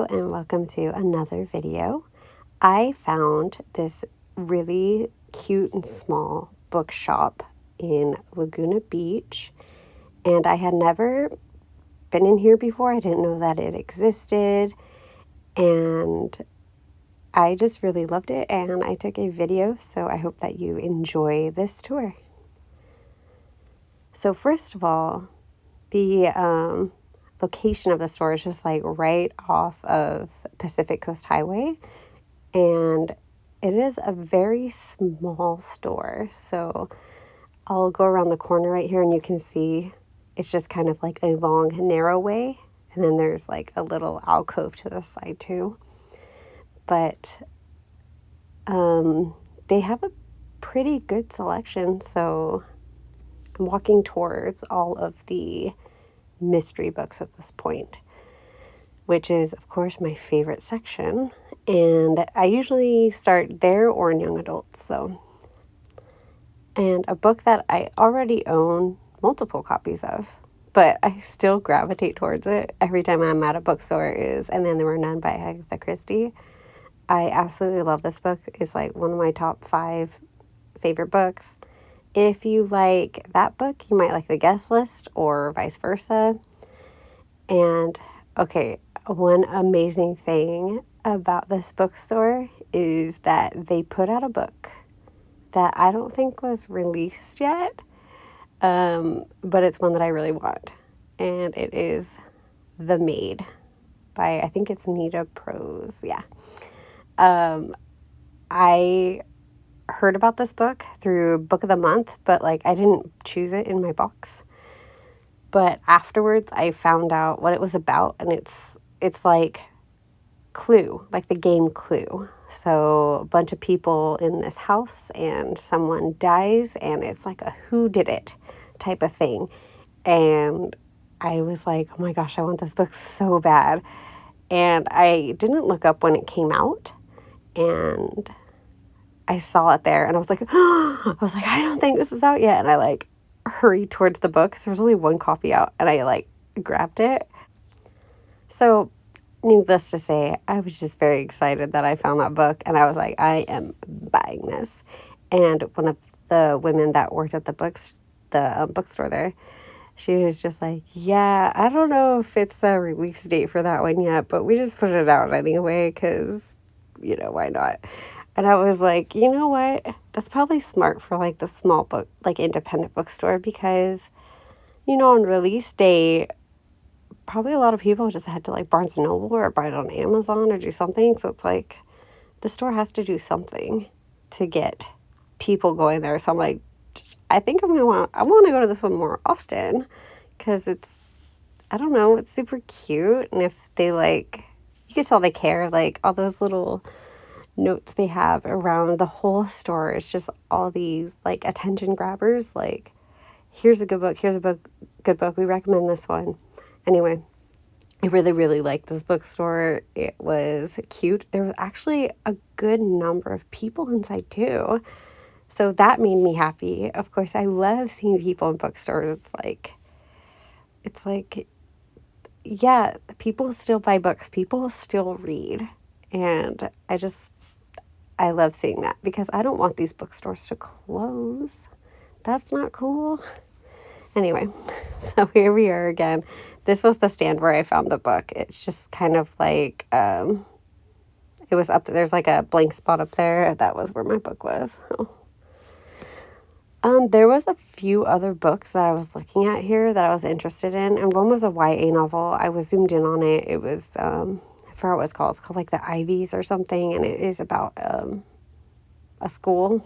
and welcome to another video. I found this really cute and small bookshop in Laguna Beach, and I had never been in here before. I didn't know that it existed, and I just really loved it, and I took a video, so I hope that you enjoy this tour. So first of all, the location of the store is just like right off of Pacific Coast Highway, and it is a very small store. So I'll go around the corner right here and you can see it's just kind of like a long, narrow way, and then there's like a little alcove to the side too. But they have a pretty good selection, so I'm walking towards all of the mystery books at this point, which is, of course, my favorite section. And I usually start there or in young adults. And a book that I already own multiple copies of, but I still gravitate towards it every time I'm at a bookstore is And Then There Were None by Agatha Christie. I absolutely love this book. It's like one of my top 5 favorite books. If you like that book, you might like The Guest List or vice versa. And okay, one amazing thing about this bookstore is that they put out a book that I don't think was released yet, but it's one that I really want. And it is The Maid by, I think it's Nita Prose. Yeah. I heard about this book through Book of the Month, but like I didn't choose it in my box. But afterwards I found out what it was about, and it's like Clue, like the game Clue. So a bunch of people in this house and someone dies, and it's like a who did it type of thing. And I was like, oh my gosh, I want this book so bad. And I didn't look up when it came out, and I saw it there, and I was like, I don't think this is out yet. And I like hurried towards the book because there was only one copy out, and I like grabbed it. So needless to say, I was just very excited that I found that book, and I was like, I am buying this. And one of the women that worked at the bookstore there, she was just like, yeah, I don't know if it's a release date for that one yet, but we just put it out anyway because, why not? And I was like, you know what? That's probably smart for like the small book, like independent bookstore, because, on release day, probably a lot of people just head to like Barnes & Noble or buy it on Amazon or do something. So it's like the store has to do something to get people going there. So I'm like, I think I want to go to this one more often because I don't know, it's super cute. And if they you can tell they care, like all those little notes they have around the whole store. It's just all these like attention grabbers, like here's a good book, good book, we recommend this one. Anyway, I really, really liked this bookstore. It was cute. There was actually a good number of people inside too. So that made me happy. Of course, I love seeing people in bookstores. It's like, yeah, people still buy books. People still read. And I love seeing that because I don't want these bookstores to close. That's not cool. Anyway, so here we are again. This was the stand where I found the book. It's just kind of like, it was up there. There's like a blank spot up there. That was where my book was. There was a few other books that I was looking at here that I was interested in. And one was a YA novel. I was zoomed in on it. It was, I forgot what it's called. It's called like The Ivies or something. And it is about a school.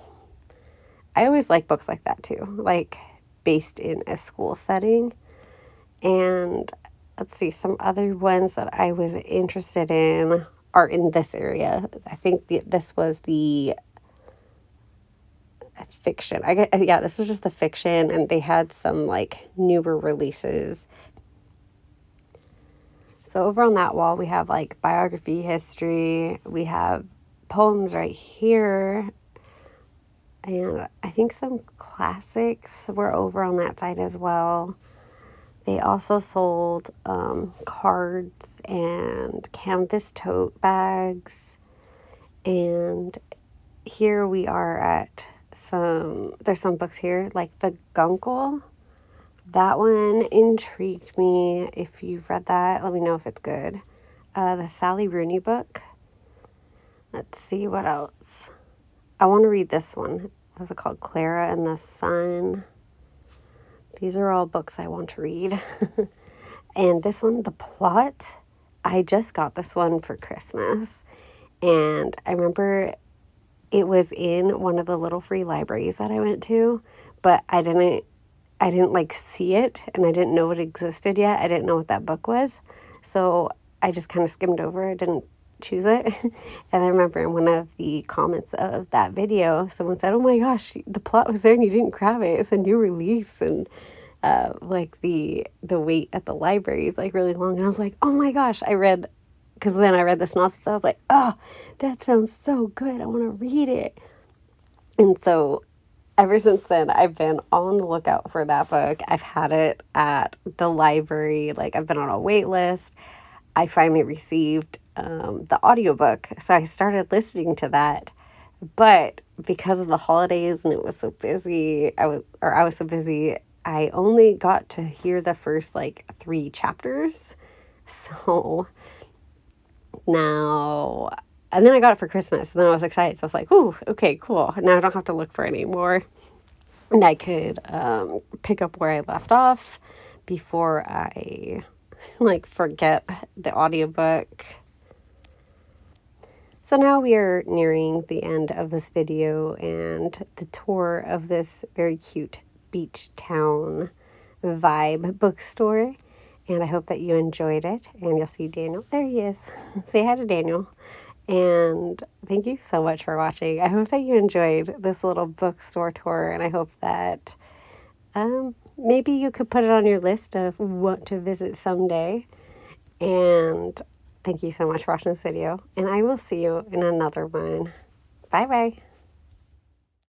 I always like books like that too. Like based in a school setting. And let's see, some other ones that I was interested in are in this area. I think this was the fiction. This was just the fiction, and they had some like newer releases. So over on that wall, we have like biography, history. We have poems right here. And I think some classics were over on that side as well. They also sold cards and canvas tote bags. And here we are at there's some books here, like the Guncle. That one intrigued me. If you've read that, let me know if it's good. The Sally Rooney book. Let's see what else. I want to read this one. What's it called? Clara and the Sun. These are all books I want to read. And this one, The Plot, I just got this one for Christmas. And I remember it was in one of the little free libraries that I went to, but I didn't like see it, and I didn't know it existed yet. I didn't know what that book was. So I just kind of skimmed over it, didn't choose it. And I remember in one of the comments of that video, someone said, "Oh my gosh, The Plot was there and you didn't grab it. It's a new release." And like the wait at the library is like really long. And I was like, oh my gosh, because then I read the synopsis. I was like, oh, that sounds so good. I want to read it. And so ever since then, I've been on the lookout for that book. I've had it at the library. Like, I've been on a wait list. I finally received the audiobook. So I started listening to that. But because of the holidays and it was so busy, I was so busy, I only got to hear the first like 3 chapters. So now, and then I got it for Christmas, and then I was excited. So I was like, ooh, okay, cool. Now I don't have to look for it anymore. And I could pick up where I left off before I like forget the audiobook. So now we are nearing the end of this video and the tour of this very cute beach town vibe bookstore. And I hope that you enjoyed it. And you'll see Daniel. There he is. Say hi to Daniel. And thank you so much for watching. I hope that you enjoyed this little bookstore tour. And I hope that maybe you could put it on your list of what to visit someday. And thank you so much for watching this video. And I will see you in another one. Bye-bye.